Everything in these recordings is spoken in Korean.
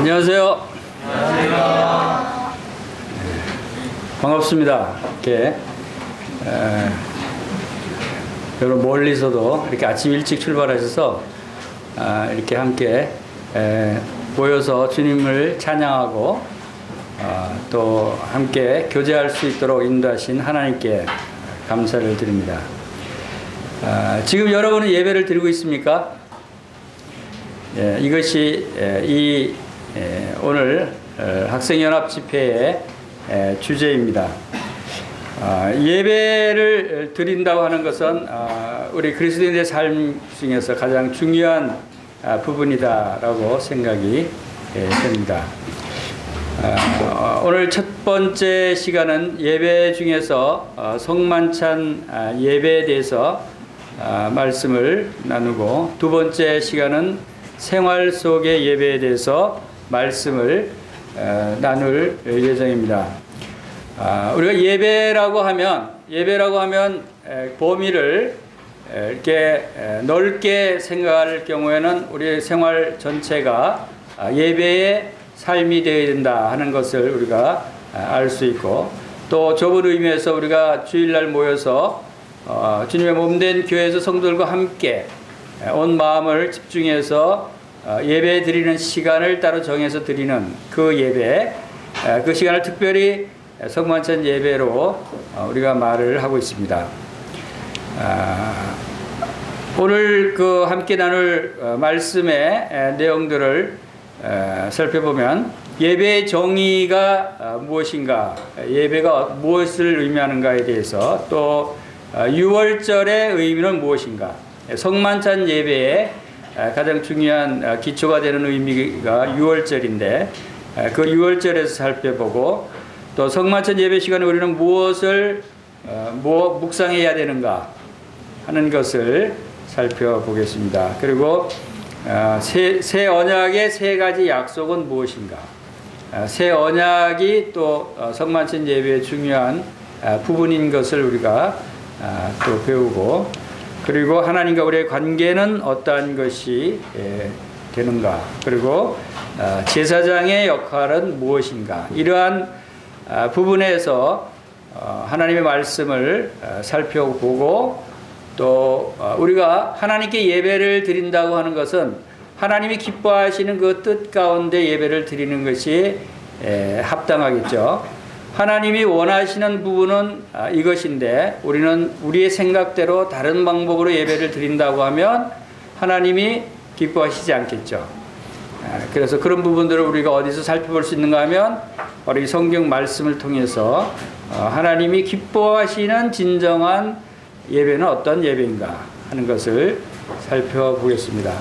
안녕하세요. 안녕하세요. 반갑습니다. 이렇게 여러분 멀리서도 이렇게 아침 일찍 출발하셔서 이렇게 함께 모여서 주님을 찬양하고 또 함께 교제할 수 있도록 인도하신 하나님께 감사를 드립니다. 지금 여러분은 예배를 드리고 있습니까? 이것이 오늘 학생연합 집회의 주제입니다. 예배를 드린다고 하는 것은 우리 그리스도인의 삶 중에서 가장 중요한 부분이다라고 생각이 됩니다. 오늘 첫 번째 시간은 예배 중에서 성만찬 예배에 대해서 말씀을 나누고, 두 번째 시간은 생활 속의 예배에 대해서 말씀을 나눌 예정입니다. 우리가 예배라고 하면 범위를 이렇게 넓게 생각할 경우에는 우리의 생활 전체가 예배의 삶이 되어야 된다 하는 것을 우리가 알 수 있고, 또 좁은 의미에서 우리가 주일날 모여서 주님의 몸된 교회에서 성도들과 함께 온 마음을 집중해서 예배 드리는 시간을 따로 정해서 드리는 그 예배, 그 시간을 특별히 성만찬 예배로 우리가 말을 하고 있습니다. 오늘 그 함께 나눌 말씀의 내용들을 살펴보면, 예배의 정의가 무엇인가, 예배가 무엇을 의미하는가에 대해서, 또 유월절의 의미는 무엇인가, 성만찬 예배의 가장 중요한 기초가 되는 의미가 유월절인데 그 유월절에서 살펴보고, 또 성만찬 예배 시간에 우리는 무엇을 묵상해야 되는가 하는 것을 살펴보겠습니다. 그리고 새 언약의 세 가지 약속은 무엇인가, 새 언약이 또 성만찬 예배의 중요한 부분인 것을 우리가 또 배우고, 그리고 하나님과 우리의 관계는 어떠한 것이 되는가, 그리고 제사장의 역할은 무엇인가, 이러한 부분에서 하나님의 말씀을 살펴보고, 또 우리가 하나님께 예배를 드린다고 하는 것은 하나님이 기뻐하시는 그 뜻 가운데 예배를 드리는 것이 합당하겠죠. 하나님이 원하시는 부분은 이것인데 우리는 우리의 생각대로 다른 방법으로 예배를 드린다고 하면 하나님이 기뻐하시지 않겠죠. 그래서 그런 부분들을 우리가 어디서 살펴볼 수 있는가 하면 우리 성경 말씀을 통해서 하나님이 기뻐하시는 진정한 예배는 어떤 예배인가 하는 것을 살펴보겠습니다.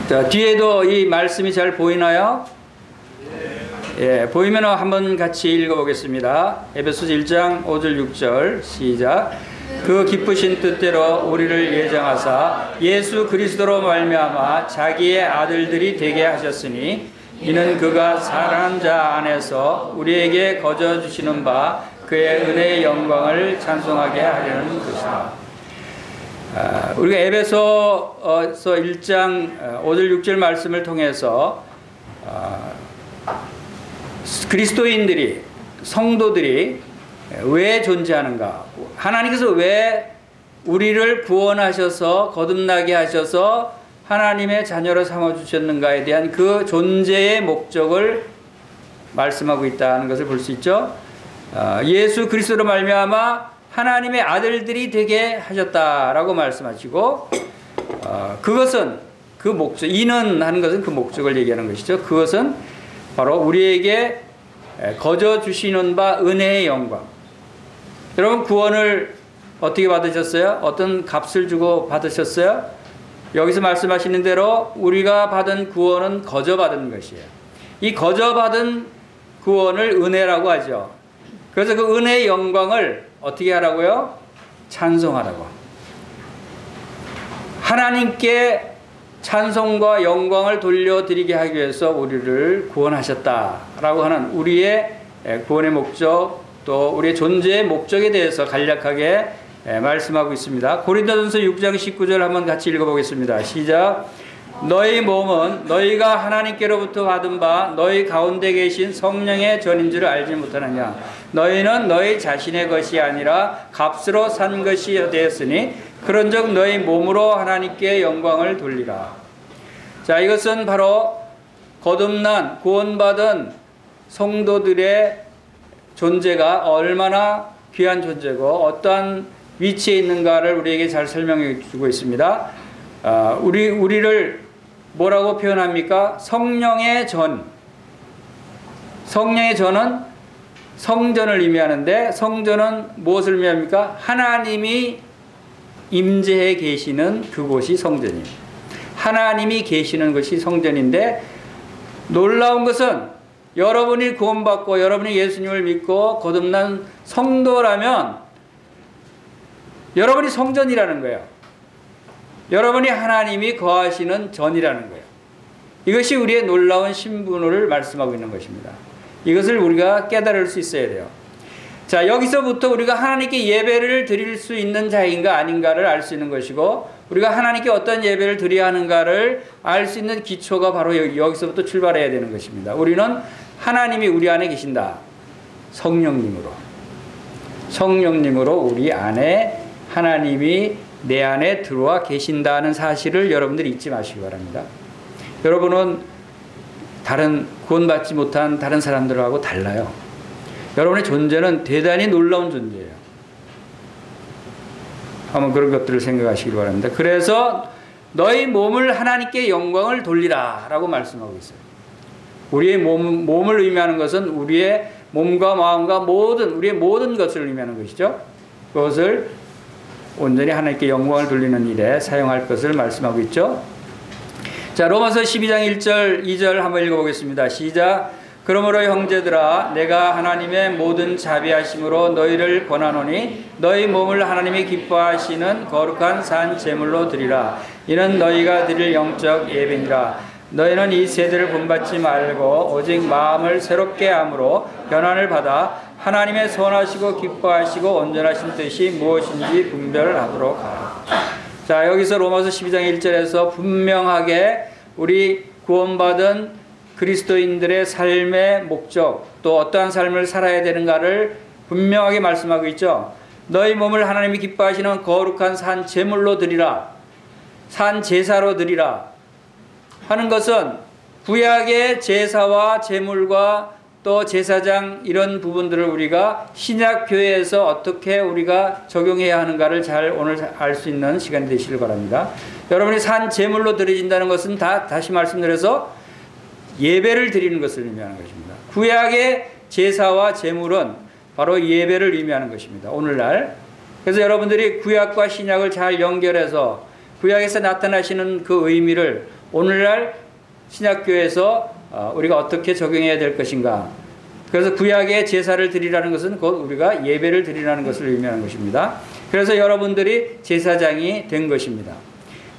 자, 뒤에도 이 말씀이 잘 보이나요? 예, 보이면 한번 같이 읽어보겠습니다. 에베소서 1장 5절 6절 시작. 그 기쁘신 뜻대로 우리를 예정하사 예수 그리스도로 말미암아 자기의 아들들이 되게 하셨으니, 이는 그가 사랑하는 자 안에서 우리에게 거저 주시는 바 그의 은혜의 영광을 찬송하게 하려는 것이다. 우리가 에베소서 1장 5절 6절 말씀을 통해서 그리스도인들이, 성도들이 왜 존재하는가, 하나님께서 왜 우리를 구원하셔서 거듭나게 하셔서 하나님의 자녀로 삼아주셨는가에 대한 그 존재의 목적을 말씀하고 있다는 것을 볼 수 있죠. 예수 그리스도로 말미암아 하나님의 아들들이 되게 하셨다라고 말씀하시고, 그것은 그 목적, 이는 하는 것은 그 목적을 얘기하는 것이죠. 그것은 바로 우리에게 거저 주시는 바 은혜의 영광. 여러분, 구원을 어떻게 받으셨어요? 어떤 값을 주고 받으셨어요? 여기서 말씀하시는 대로 우리가 받은 구원은 거저 받은 것이에요. 이 거저 받은 구원을 은혜라고 하죠. 그래서 그 은혜의 영광을 어떻게 하라고요? 찬송하라고. 하나님께 찬송과 영광을 돌려드리게 하기 위해서 우리를 구원하셨다라고 하는 우리의 구원의 목적, 또 우리의 존재의 목적에 대해서 간략하게 말씀하고 있습니다. 고린도전서 6장 19절 한번 같이 읽어보겠습니다. 시작. 너희 몸은 너희가 하나님께로부터 받은 바 너희 가운데 계신 성령의 전인 줄 알지 못하느냐. 너희는 너희 자신의 것이 아니라 값으로 산 것이 되었으니 그런즉 너희 몸으로 하나님께 영광을 돌리라. 자, 이것은 바로 거듭난 구원받은 성도들의 존재가 얼마나 귀한 존재고 어떠한 위치에 있는가를 우리에게 잘 설명해 주고 있습니다. 우리를 뭐라고 표현합니까? 성령의 전. 성령의 전은 성전을 의미하는데 성전은 무엇을 의미합니까? 하나님이 임재해 계시는 그곳이 성전입니다. 하나님이 계시는 것이 성전인데 놀라운 것은 여러분이 구원받고 여러분이 예수님을 믿고 거듭난 성도라면 여러분이 성전이라는 거예요. 여러분이 하나님이 거하시는 전이라는 거예요. 이것이 우리의 놀라운 신분을 말씀하고 있는 것입니다. 이것을 우리가 깨달을 수 있어야 돼요. 자, 여기서부터 우리가 하나님께 예배를 드릴 수 있는 자인가 아닌가를 알 수 있는 것이고 우리가 하나님께 어떤 예배를 드려야 하는가를 알 수 있는 기초가 바로 여기서부터 출발해야 되는 것입니다. 우리는 하나님이 우리 안에 계신다. 성령님으로 우리 안에 하나님이 내 안에 들어와 계신다는 사실을 여러분들이 잊지 마시기 바랍니다. 여러분은 다른 구원받지 못한 다른 사람들하고 달라요. 여러분의 존재는 대단히 놀라운 존재예요. 한번 그런 것들을 생각하시기 바랍니다. 그래서 너희 몸을 하나님께 영광을 돌리라 라고 말씀하고 있어요. 우리의 몸을 의미하는 것은 우리의 몸과 마음과 우리의 모든 것을 의미하는 것이죠. 그것을 온전히 하나님께 영광을 돌리는 일에 사용할 것을 말씀하고 있죠. 자, 로마서 12장 1절 2절 한번 읽어보겠습니다. 시작. 그러므로 형제들아 내가 하나님의 모든 자비하심으로 너희를 권하노니 너희 몸을 하나님이 기뻐하시는 거룩한 산 제물로 드리라. 이는 너희가 드릴 영적 예배니라. 너희는 이 세대를 본받지 말고 오직 마음을 새롭게 함으로 변화를 받아 하나님의 선하시고 기뻐하시고 온전하신 뜻이 무엇인지 분별하도록 하라. 자, 여기서 로마서 12장 1절에서 분명하게 우리 구원받은 그리스도인들의 삶의 목적, 또 어떠한 삶을 살아야 되는가를 분명하게 말씀하고 있죠. 너희 몸을 하나님이 기뻐하시는 거룩한 산 제물로 드리라. 산 제사로 드리라. 하는 것은 구약의 제사와 제물과 또 제사장 이런 부분들을 우리가 신약교회에서 어떻게 우리가 적용해야 하는가를 잘 오늘 알 수 있는 시간이 되시길 바랍니다. 여러분이 산 제물로 드려진다는 것은 다시 말씀드려서 예배를 드리는 것을 의미하는 것입니다. 구약의 제사와 제물은 바로 예배를 의미하는 것입니다. 오늘날. 그래서 여러분들이 구약과 신약을 잘 연결해서 구약에서 나타나시는 그 의미를 오늘날 신약교회에서 우리가 어떻게 적용해야 될 것인가. 그래서 구약의 제사를 드리라는 것은 곧 우리가 예배를 드리라는 것을 의미하는 것입니다. 그래서 여러분들이 제사장이 된 것입니다.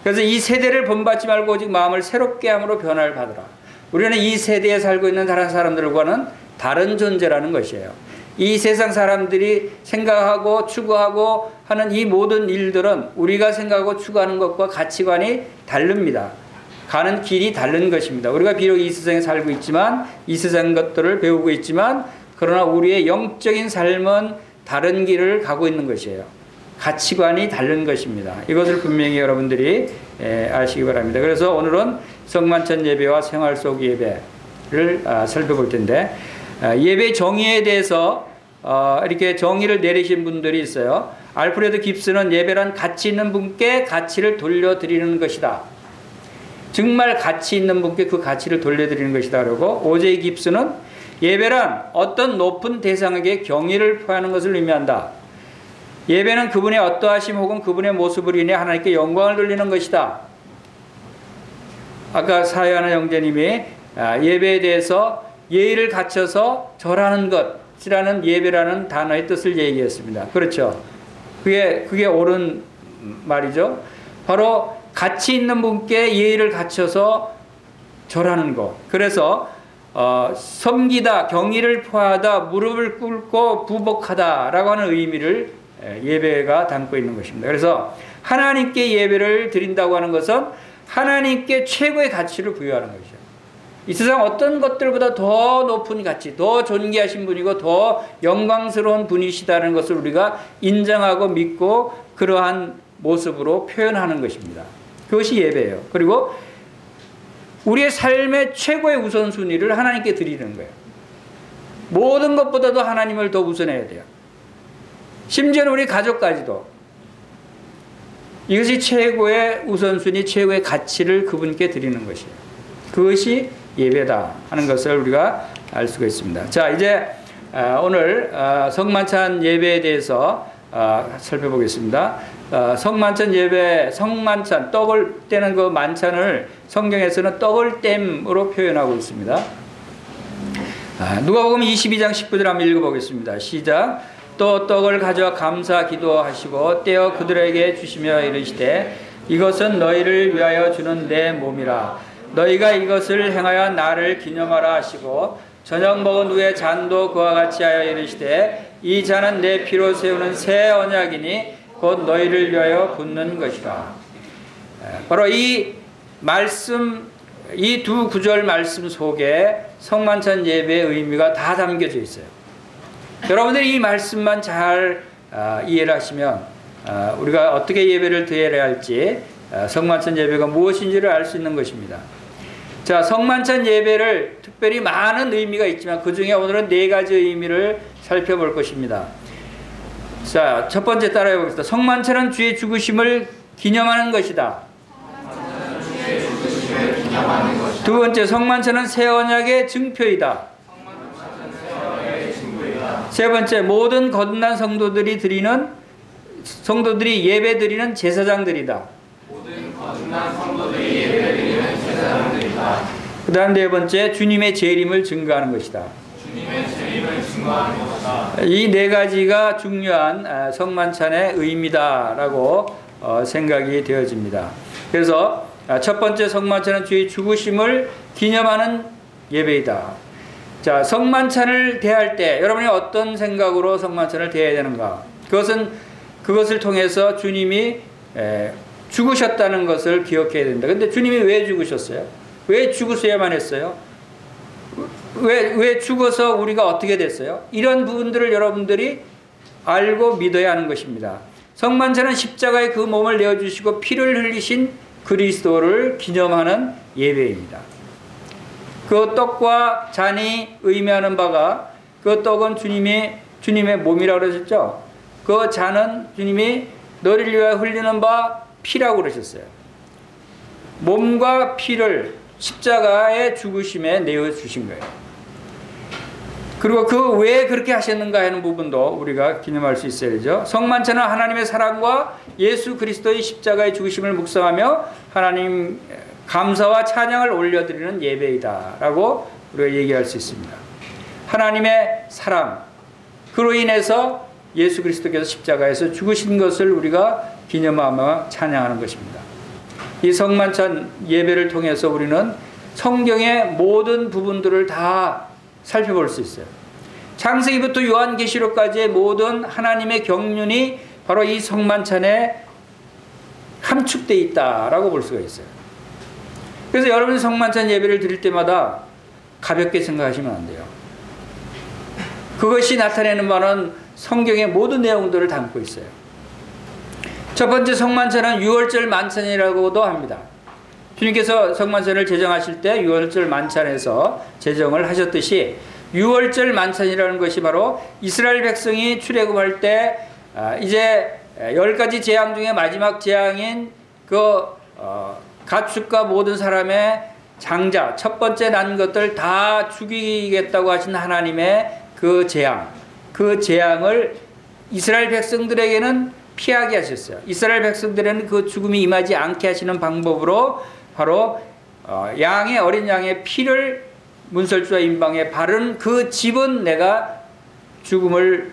그래서 이 세대를 본받지 말고 오직 마음을 새롭게 함으로 변화를 받으라. 우리는 이 세대에 살고 있는 다른 사람들과는 다른 존재라는 것이에요. 이 세상 사람들이 생각하고 추구하고 하는 이 모든 일들은 우리가 생각하고 추구하는 것과 가치관이 다릅니다. 가는 길이 다른 것입니다. 우리가 비록 이 세상에 살고 있지만 이 세상 것들을 배우고 있지만 그러나 우리의 영적인 삶은 다른 길을 가고 있는 것이에요. 가치관이 다른 것입니다. 이것을 분명히 여러분들이 아시기 바랍니다. 그래서 오늘은 성만찬 예배와 생활 속 예배를 살펴볼 텐데 예배 정의에 대해서 이렇게 정의를 내리신 분들이 있어요. 알프레드 깁스는 예배란 가치 있는 분께 가치를 돌려드리는 것이다. 정말 가치 있는 분께 그 가치를 돌려드리는 것이다. 그러고 오제이 깁스는 예배란 어떤 높은 대상에게 경의를 표하는 것을 의미한다. 예배는 그분의 어떠하심 혹은 그분의 모습을 인해 하나님께 영광을 돌리는 것이다. 아까 사회하는 형제님이 예배에 대해서 예의를 갖춰서 절하는 것이라는 예배라는 단어의 뜻을 얘기했습니다. 그렇죠. 그게 옳은 말이죠. 바로 가치 있는 분께 예의를 갖춰서 절하는 것. 그래서 섬기다, 경의를 표하다, 무릎을 꿇고 부복하다 라고 하는 의미를 예배가 담고 있는 것입니다. 그래서 하나님께 예배를 드린다고 하는 것은 하나님께 최고의 가치를 부여하는 것이죠. 이 세상 어떤 것들보다 더 높은 가치, 더 존귀하신 분이고 더 영광스러운 분이시다는 것을 우리가 인정하고 믿고 그러한 모습으로 표현하는 것입니다. 그것이 예배예요. 그리고 우리의 삶의 최고의 우선순위를 하나님께 드리는 거예요. 모든 것보다도 하나님을 더 우선해야 돼요. 심지어는 우리 가족까지도. 이것이 최고의 우선순위, 최고의 가치를 그분께 드리는 것이에요. 그것이 예배다 하는 것을 우리가 알 수가 있습니다. 자, 이제 오늘 성만찬 예배에 대해서 살펴보겠습니다. 성만찬 예배, 성만찬, 떡을 떼는 그 만찬을 성경에서는 떡을 땜으로 표현하고 있습니다. 누가복음 22장 19절 한번 읽어보겠습니다. 시작. 또 떡을 가져와 감사 기도하시고 떼어 그들에게 주시며 이르시되 이것은 너희를 위하여 주는 내 몸이라. 너희가 이것을 행하여 나를 기념하라 하시고 저녁 먹은 후에 잔도 그와 같이 하여 이르시되 이 잔은 내 피로 세우는 새 언약이니 곧 너희를 위하여 붓는 것이라. 바로 이 말씀, 이 두 구절 말씀 속에 성만찬 예배의 의미가 다 담겨져 있어요. 여러분들이 이 말씀만 잘 이해를 하시면 우리가 어떻게 예배를 드려야 할지, 성만찬 예배가 무엇인지를 알 수 있는 것입니다. 자, 성만찬 예배를 특별히 많은 의미가 있지만 그 중에 오늘은 네 가지 의미를 살펴볼 것입니다. 자, 첫 번째 따라해 보겠습니다. 성만찬은 주의 죽으심을 기념하는 것이다. 두 번째, 성만찬은 새 언약의 증표이다. 세 번째, 모든 거듭난 성도들이 예배 드리는 제사장들이다. 그 다음 네 번째, 주님의 재림을 증거하는 것이다. 이 네 가지가 중요한 성만찬의 의미다라고 생각이 되어집니다. 그래서 첫 번째, 성만찬은 주의 죽으심을 기념하는 예배이다. 자, 성만찬을 대할 때 여러분이 어떤 생각으로 성만찬을 대해야 되는가? 그것을 통해서 주님이 죽으셨다는 것을 기억해야 된다. 근데 주님이 왜 죽으셨어요? 왜 죽으셔야만 했어요? 왜 죽어서 우리가 어떻게 됐어요? 이런 부분들을 여러분들이 알고 믿어야 하는 것입니다. 성만찬은 십자가에 그 몸을 내어주시고 피를 흘리신 그리스도를 기념하는 예배입니다. 그 떡과 잔이 의미하는 바가, 그 떡은 주님의 몸이라고 그러셨죠? 그 잔은 주님이 너를 위하여 흘리는 바 피라고 그러셨어요. 몸과 피를 십자가의 죽으심에 내어주신 거예요. 그리고 그 왜 그렇게 하셨는가 하는 부분도 우리가 기념할 수 있어야 되죠. 성만찬은 하나님의 사랑과 예수 그리스도의 십자가의 죽으심을 묵상하며 하나님 감사와 찬양을 올려드리는 예배이다라고 우리가 얘기할 수 있습니다. 하나님의 사랑, 그로 인해서 예수 그리스도께서 십자가에서 죽으신 것을 우리가 기념하며 찬양하는 것입니다. 이 성만찬 예배를 통해서 우리는 성경의 모든 부분들을 다 살펴볼 수 있어요. 창세기부터 요한계시록까지의 모든 하나님의 경륜이 바로 이 성만찬에 함축되어 있다라고 볼 수가 있어요. 그래서 여러분이 성만찬 예배를 드릴 때마다 가볍게 생각하시면 안 돼요. 그것이 나타내는 바는 성경의 모든 내용들을 담고 있어요. 첫 번째, 성만찬은 유월절 만찬이라고도 합니다. 주님께서 성만찬을 제정하실 때 유월절 만찬에서 제정을 하셨듯이 유월절 만찬이라는 것이 바로 이스라엘 백성이 출애굽할 때 이제 10가지 재앙 중에 마지막 재앙인 가축과 모든 사람의 장자, 첫 번째 난 것들 다 죽이겠다고 하신 하나님의 그 재앙을 이스라엘 백성들에게는 피하게 하셨어요. 이스라엘 백성들에는 그 죽음이 임하지 않게 하시는 방법으로 바로 어린 양의 피를 문설주와 임방에 바른 그 집은 내가 죽음을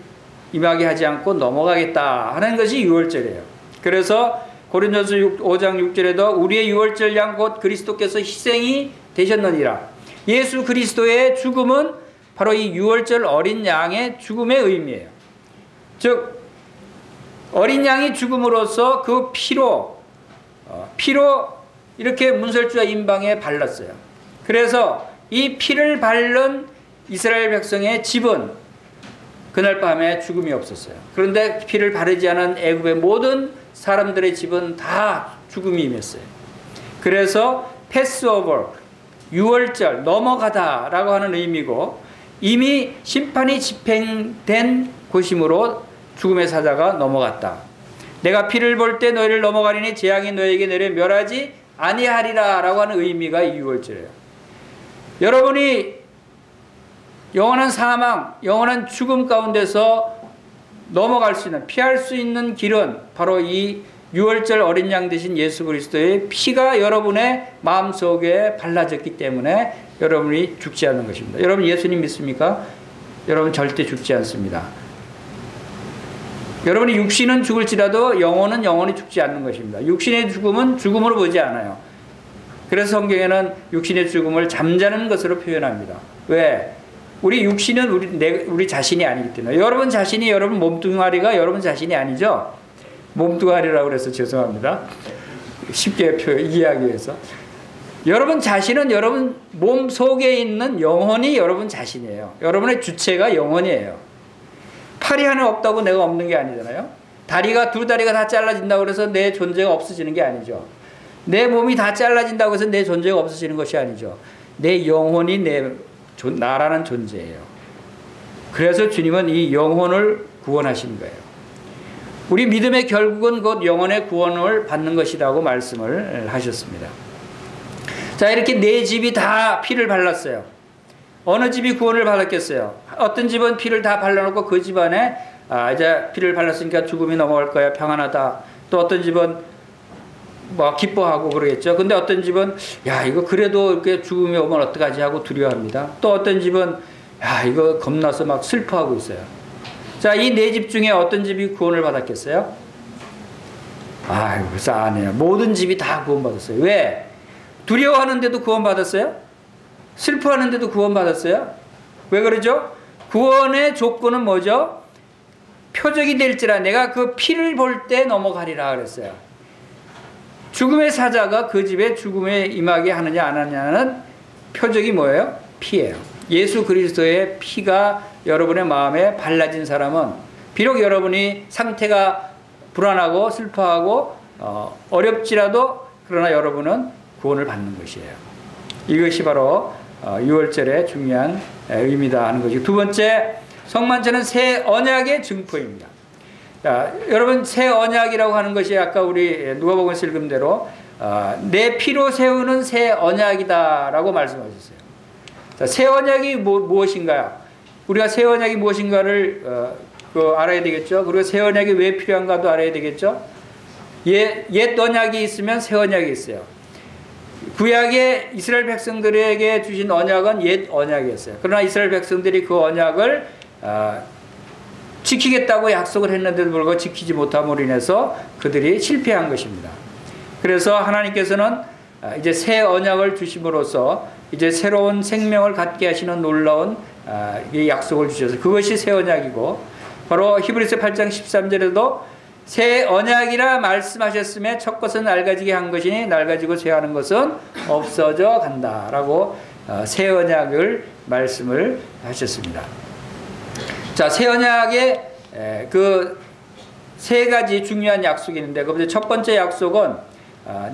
임하게 하지 않고 넘어가겠다 하는 것이 유월절이에요. 그래서 고린도서 5장 6절에도 우리의 유월절 양 곧 그리스도께서 희생이 되셨느니라. 예수 그리스도의 죽음은 바로 이 유월절 어린 양의 죽음의 의미예요. 즉 어린 양이 죽음으로써 그 피로 이렇게 문설주와 임방에 발랐어요. 그래서 이 피를 바른 이스라엘 백성의 집은 그날 밤에 죽음이 없었어요. 그런데 피를 바르지 않은 애굽의 모든 사람들의 집은 다 죽음이 임했어요. 그래서 패스오버, 유월절, 넘어가다라고 하는 의미고, 이미 심판이 집행된 곳이므로 죽음의 사자가 넘어갔다. 내가 피를 볼 때 너희를 넘어가리니 재앙이 너희에게 내려 멸하지 아니하리라 라고 하는 의미가 이 유월절이에요. 여러분이 영원한 사망, 영원한 죽음 가운데서 넘어갈 수 있는, 피할 수 있는 길은 바로 이 유월절 어린 양 되신 예수 그리스도의 피가 여러분의 마음속에 발라졌기 때문에 여러분이 죽지 않는 것입니다. 여러분 예수님 믿습니까? 여러분 절대 죽지 않습니다. 여러분이 육신은 죽을지라도 영혼은 영원히 죽지 않는 것입니다. 육신의 죽음은 죽음으로 보지 않아요. 그래서 성경에는 육신의 죽음을 잠자는 것으로 표현합니다. 왜? 우리 육신은 우리 자신이 아니기 때문에. 여러분 자신이, 여러분 몸뚱아리가 여러분 자신이 아니죠? 몸뚱아리라고 그래서 죄송합니다. 쉽게 이해하기 위해서. 여러분 자신은 여러분 몸 속에 있는 영혼이 여러분 자신이에요. 여러분의 주체가 영혼이에요. 팔이 하나 없다고 내가 없는 게 아니잖아요. 두 다리가 다 잘라진다고 해서 내 존재가 없어지는 게 아니죠. 내 몸이 다 잘라진다고 해서 내 존재가 없어지는 것이 아니죠. 내 영혼이 나라는 존재예요. 그래서 주님은 이 영혼을 구원하신 거예요. 우리 믿음의 결국은 곧 영혼의 구원을 받는 것이라고 말씀을 하셨습니다. 자, 이렇게 네 집이 다 피를 발랐어요. 어느 집이 구원을 받았겠어요? 어떤 집은 피를 다 발라놓고 그 집안에 이제 피를 발랐으니까 죽음이 넘어갈 거야, 평안하다. 또 어떤 집은 뭐 기뻐하고 그러겠죠. 근데 어떤 집은 야, 이거 그래도 이렇게 죽음이 오면 어떡하지 하고 두려워합니다. 또 어떤 집은 야, 이거 겁나서 막 슬퍼하고 있어요. 자, 이 네 집 중에 어떤 집이 구원을 받았겠어요? 아이고, 싸네요. 모든 집이 다 구원받았어요. 왜? 두려워하는데도 구원받았어요? 슬퍼하는데도 구원받았어요? 왜 그러죠? 구원의 조건은 뭐죠? 표적이 될지라 내가 그 피를 볼 때 넘어가리라 그랬어요. 죽음의 사자가 그 집에 죽음에 임하게 하느냐 안 하느냐는 표적이 뭐예요? 피예요. 예수 그리스도의 피가 여러분의 마음에 발라진 사람은 비록 여러분이 상태가 불안하고 슬퍼하고 어렵지라도 그러나 여러분은 구원을 받는 것이에요. 이것이 바로 유월절의 중요한 의미다 하는 것이고, 두 번째, 성만찬은 새 언약의 증포입니다. 자, 여러분 새 언약이라고 하는 것이 아까 우리 누가복음에서 읽은 대로 내 피로 세우는 새 언약이다라고 말씀하셨어요. 자, 새 언약이 무엇인가요? 우리가 새 언약이 무엇인가를 알아야 되겠죠. 그리고 새 언약이 왜 필요한가도 알아야 되겠죠. 옛 언약이 있으면 새 언약이 있어요. 구약의 이스라엘 백성들에게 주신 언약은 옛 언약이었어요. 그러나 이스라엘 백성들이 그 언약을 지키겠다고 약속을 했는데도 불구하고 지키지 못함으로 인해서 그들이 실패한 것입니다. 그래서 하나님께서는 이제 새 언약을 주심으로써 이제 새로운 생명을 갖게 하시는 놀라운 약속을 주셔서 그것이 새 언약이고, 바로 히브리서 8장 13절에도 새 언약이라 말씀하셨음에 첫 것은 낡아지게 한 것이니 낡아지고 쇠하는 것은 없어져 간다라고 새 언약을 말씀을 하셨습니다. 자, 새 언약에 그 세 가지 중요한 약속이 있는데, 그 첫 번째 약속은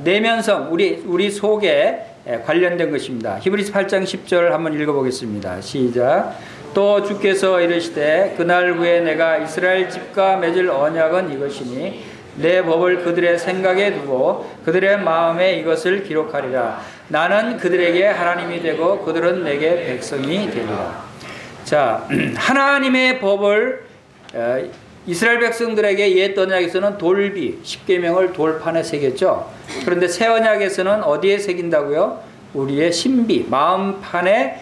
내면성, 우리 속에 관련된 것입니다. 히브리서 8장 10절 한번 읽어보겠습니다. 시작. 또 주께서 이르시되 그날 후에 내가 이스라엘 집과 맺을 언약은 이것이니 내 법을 그들의 생각에 두고 그들의 마음에 이것을 기록하리라. 나는 그들에게 하나님이 되고 그들은 내게 백성이 되리라. 자, 하나님의 법을 이스라엘 백성들에게 옛 언약에서는 돌비, 십계명을 돌판에 새겼죠. 그런데 새 언약에서는 어디에 새긴다고요? 우리의 신비, 마음판에,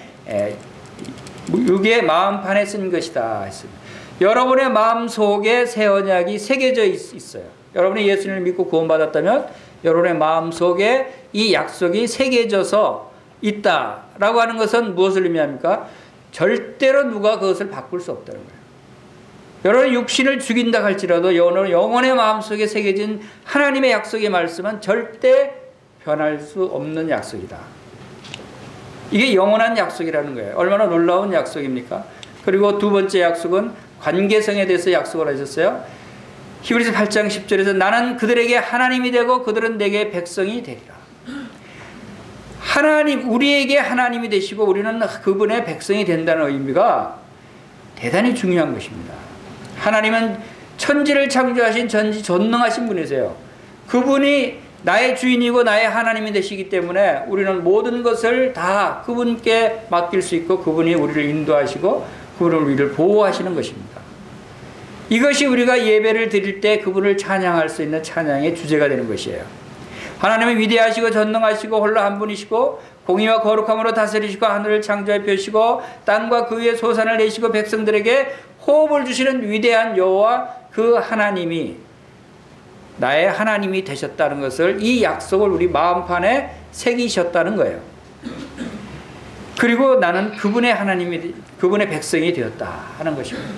육의 마음판에 쓴 것이다 했습니다. 여러분의 마음 속에 새 언약이 새겨져 있어요. 여러분이 예수님을 믿고 구원받았다면 여러분의 마음 속에 이 약속이 새겨져서 있다라고 하는 것은 무엇을 의미합니까? 절대로 누가 그것을 바꿀 수 없다는 거예요. 여러분 육신을 죽인다 할지라도 영혼의 마음속에 새겨진 하나님의 약속의 말씀은 절대 변할 수 없는 약속이다. 이게 영원한 약속이라는 거예요. 얼마나 놀라운 약속입니까? 그리고 두 번째 약속은 관계성에 대해서 약속을 하셨어요. 히브리서 8장 10절에서 나는 그들에게 하나님이 되고 그들은 내게 백성이 되리라. 하나님, 우리에게 하나님이 되시고 우리는 그분의 백성이 된다는 의미가 대단히 중요한 것입니다. 하나님은 천지를 창조하신 전능하신 분이세요. 그분이 나의 주인이고 나의 하나님이 되시기 때문에 우리는 모든 것을 다 그분께 맡길 수 있고 그분이 우리를 인도하시고 그분은 우리를 보호하시는 것입니다. 이것이 우리가 예배를 드릴 때 그분을 찬양할 수 있는 찬양의 주제가 되는 것이에요. 하나님은 위대하시고 전능하시고 홀로 한 분이시고 공의와 거룩함으로 다스리시고 하늘을 창조해 펴시고 땅과 그 위에 소산을 내시고 백성들에게 호흡을 주시는 위대한 여호와 그 하나님이 나의 하나님이 되셨다는 것을, 이 약속을 우리 마음판에 새기셨다는 거예요. 그리고 나는 그분의 하나님이, 그분의 백성이 되었다 하는 것입니다.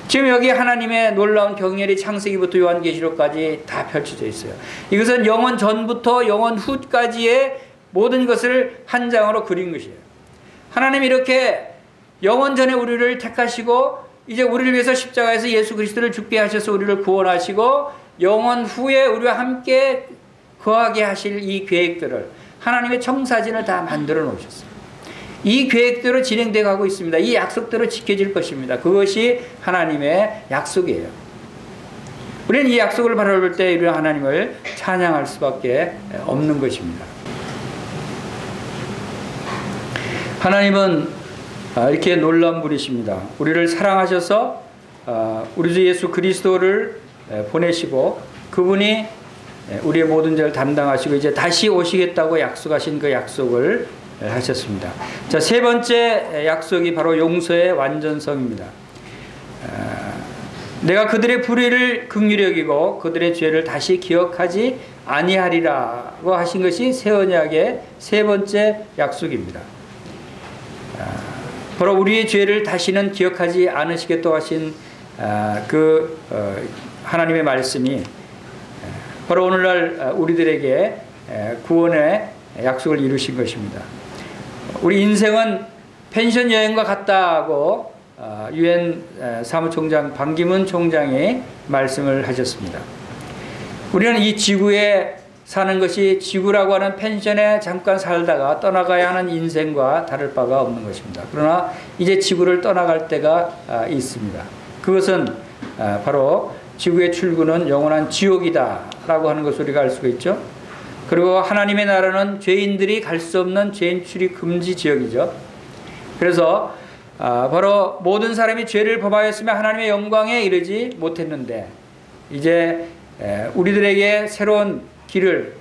지금 여기 하나님의 놀라운 경륜이 창세기부터 요한계시록까지 다 펼쳐져 있어요. 이것은 영원 전부터 영원 후까지의 모든 것을 한 장으로 그린 것이에요. 하나님이 이렇게 영원 전에 우리를 택하시고 이제 우리를 위해서 십자가에서 예수 그리스도를 죽게 하셔서 우리를 구원하시고 영원 후에 우리와 함께 거하게 하실 이 계획들을, 하나님의 청사진을 다 만들어 놓으셨어요. 이 계획대로 진행되어 가고 있습니다. 이 약속대로 지켜질 것입니다. 그것이 하나님의 약속이에요. 우리는 이 약속을 바라볼 때 우리 하나님을 찬양할 수밖에 없는 것입니다. 하나님은 이렇게 놀라운 분이십니다. 우리를 사랑하셔서 우리 주 예수 그리스도를 보내시고 그분이 우리의 모든 죄를 담당하시고 이제 다시 오시겠다고 약속하신 그 약속을 하셨습니다. 자, 세 번째 약속이 바로 용서의 완전성입니다. 내가 그들의 불의를 긍휼히 여기고 그들의 죄를 다시 기억하지 아니하리라고 하신 것이 새 언약의 세 번째 약속입니다. 바로 우리의 죄를 다시는 기억하지 않으시겠다고 하신 하나님의 말씀이 바로 오늘날 우리들에게 구원의 약속을 이루신 것입니다. 우리 인생은 펜션 여행과 같다고 유엔 사무총장 반기문 총장이 말씀을 하셨습니다. 우리는 이 지구에 사는 것이 지구라고 하는 펜션에 잠깐 살다가 떠나가야 하는 인생과 다를 바가 없는 것입니다. 그러나 이제 지구를 떠나갈 때가 있습니다. 그것은 바로 지구의 출구는 영원한 지옥이다 라고 하는 것을 우리가 알 수가 있죠. 그리고 하나님의 나라는 죄인들이 갈 수 없는 죄인 출입 금지 지역이죠. 그래서 바로 모든 사람이 죄를 범하였으며 하나님의 영광에 이르지 못했는데 이제 우리들에게 새로운 길을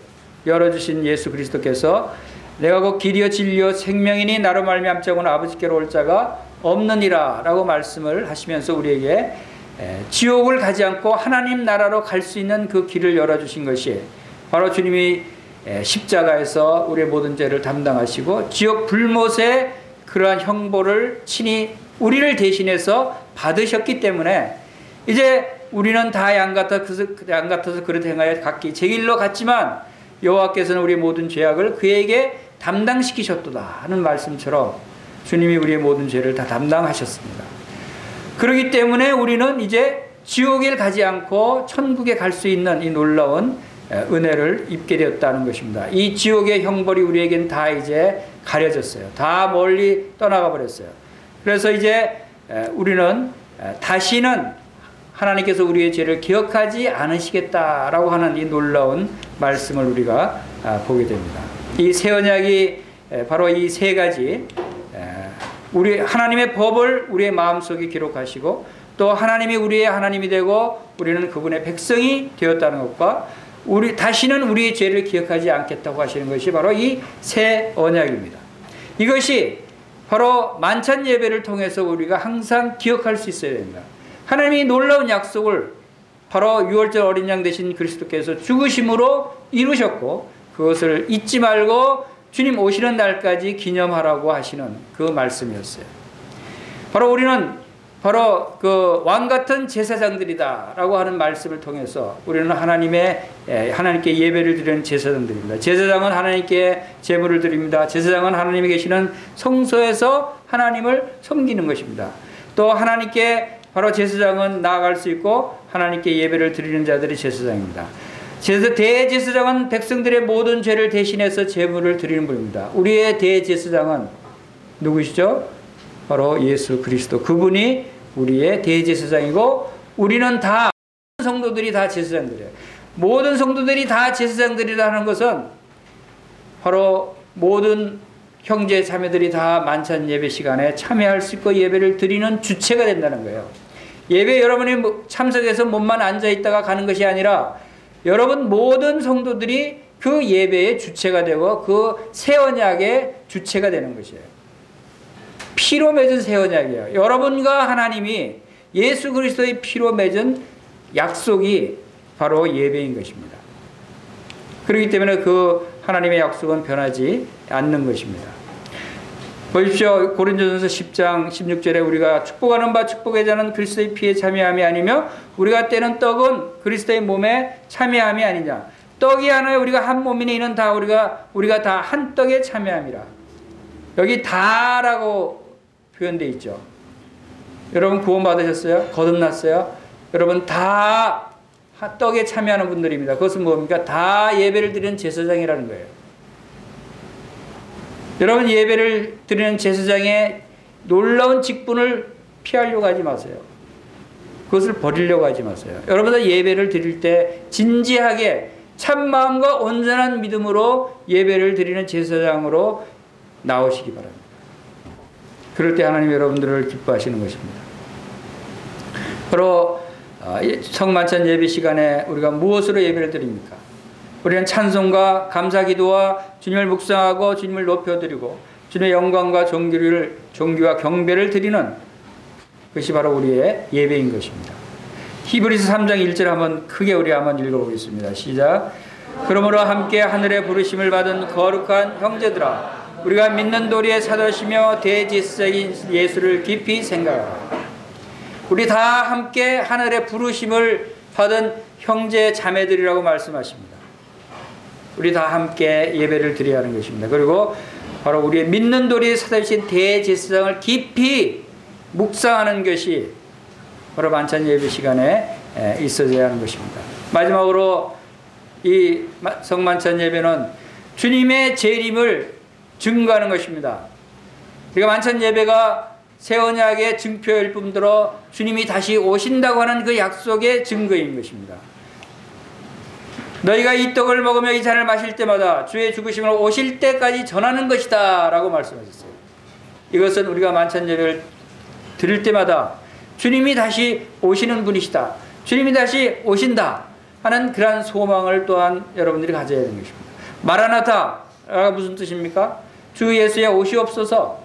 열어주신 예수 그리스도께서 내가 곧 길이요 진리요 생명이니 나로 말미암자고는 아버지께로 올 자가 없느니라 라고 말씀을 하시면서 우리에게 지옥을 가지 않고 하나님 나라로 갈 수 있는 그 길을 열어주신 것이 바로 주님이 십자가에서 우리의 모든 죄를 담당하시고 지옥 불못의 그러한 형벌을 친히 우리를 대신해서 받으셨기 때문에 이제 우리는 다 양 같아서 그릇 행하여 각기 제 길로 갔지만 여호와께서는 우리의 모든 죄악을 그에게 담당시키셨도다 하는 말씀처럼 주님이 우리의 모든 죄를 다 담당하셨습니다. 그렇기 때문에 우리는 이제 지옥에 가지 않고 천국에 갈 수 있는 이 놀라운 은혜를 입게 되었다는 것입니다. 이 지옥의 형벌이 우리에겐 다 이제 가려졌어요. 다 멀리 떠나가 버렸어요. 그래서 이제 우리는 다시는 하나님께서 우리의 죄를 기억하지 않으시겠다라고 하는 이 놀라운 말씀을 우리가 보게 됩니다. 이 새 언약이 바로 이 세 가지 우리 하나님의 법을 우리의 마음속에 기록하시고 또 하나님이 우리의 하나님이 되고 우리는 그분의 백성이 되었다는 것과 다시는 우리의 죄를 기억하지 않겠다고 하시는 것이 바로 이 새 언약입니다. 이것이 바로 만찬 예배를 통해서 우리가 항상 기억할 수 있어야 됩니다. 하나님이 놀라운 약속을 바로 6월절 어린 양 되신 그리스도께서 죽으심으로 이루셨고 그것을 잊지 말고 주님 오시는 날까지 기념하라고 하시는 그 말씀이었어요. 바로 우리는 바로 그 왕 같은 제사장들이다라고 하는 말씀을 통해서 우리는 하나님께 예배를 드리는 제사장들입니다. 제사장은 하나님께 제물을 드립니다. 제사장은 하나님이 계시는 성소에서 하나님을 섬기는 것입니다. 또 하나님께 바로 제사장은 나아갈 수 있고 하나님께 예배를 드리는 자들이 제사장입니다. 대제사장은 백성들의 모든 죄를 대신해서 제물을 드리는 분입니다. 우리의 대제사장은 누구시죠? 바로 예수 그리스도. 그분이 우리의 대제사장이고 우리는 다 성도들이 다 제사장들이에요. 모든 성도들이 다 제사장들이라는 것은 바로 모든 형제 자매들이 다 만찬 예배 시간에 참여할 수 있고 예배를 드리는 주체가 된다는 거예요. 예배 여러분이 참석해서 몸만 앉아 있다가 가는 것이 아니라 여러분 모든 성도들이 그 예배의 주체가 되고 그 새 언약의 주체가 되는 것이에요. 피로 맺은 새 언약이에요. 여러분과 하나님이 예수 그리스도의 피로 맺은 약속이 바로 예배인 것입니다. 그렇기 때문에 그 하나님의 약속은 변하지 않는 것입니다. 보십시오. 고린도전서 10장 16절에 우리가 축복하는 바 축복의 자는 그리스도의 피에 참여함이 아니며 우리가 떼는 떡은 그리스도의 몸에 참여함이 아니냐. 떡이 하나에 우리가 한 몸이니 이는 다 우리가 다 한 떡에 참여함이라. 여기 다라고 표현되어 있죠. 여러분 구원 받으셨어요? 거듭났어요? 여러분 다 떡에 참여하는 분들입니다. 그것은 뭡니까? 다 예배를 드리는 제사장이라는 거예요. 여러분 예배를 드리는 제사장의 놀라운 직분을 피하려고 하지 마세요. 그것을 버리려고 하지 마세요. 여러분들 예배를 드릴 때 진지하게 참마음과 온전한 믿음으로 예배를 드리는 제사장으로 나오시기 바랍니다. 그럴 때 하나님 여러분들을 기뻐하시는 것입니다. 바로 성만찬 예배 시간에 우리가 무엇으로 예배를 드립니까? 우리는 찬송과 감사기도와 주님을 묵상하고 주님을 높여드리고 주님의 영광과 존귀와 경배를 드리는 것이 바로 우리의 예배인 것입니다. 히브리서 3장 1절 한번 크게 우리 한번 읽어보겠습니다. 시작. 그러므로 함께 하늘의 부르심을 받은 거룩한 형제들아 우리가 믿는 도리에 사도시며 대제사장인 예수를 깊이 생각하라. 우리 다 함께 하늘의 부르심을 받은 형제 자매들이라고 말씀하십니다. 우리 다 함께 예배를 드려야 하는 것입니다. 그리고 바로 우리의 믿는 도리에 사도신 대제사장을 깊이 묵상하는 것이 바로 만찬 예배 시간에 있어져야 하는 것입니다. 마지막으로 이 성만찬 예배는 주님의 재림을 증거하는 것입니다. 우리가 만찬 예배가 새 언약의 증표일 뿐더러 주님이 다시 오신다고 하는 그 약속의 증거인 것입니다. 너희가 이 떡을 먹으며 이 잔을 마실 때마다 주의 죽으심을 오실 때까지 전하는 것이다 라고 말씀하셨어요. 이것은 우리가 만찬 예배를 드릴 때마다 주님이 다시 오시는 분이시다, 주님이 다시 오신다 하는 그러한 소망을 또한 여러분들이 가져야 되는 것입니다. 마라나타가 무슨 뜻입니까? 주 예수의 오시옵소서,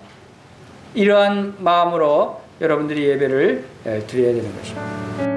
이러한 마음으로 여러분들이 예배를 드려야 되는 것입니다.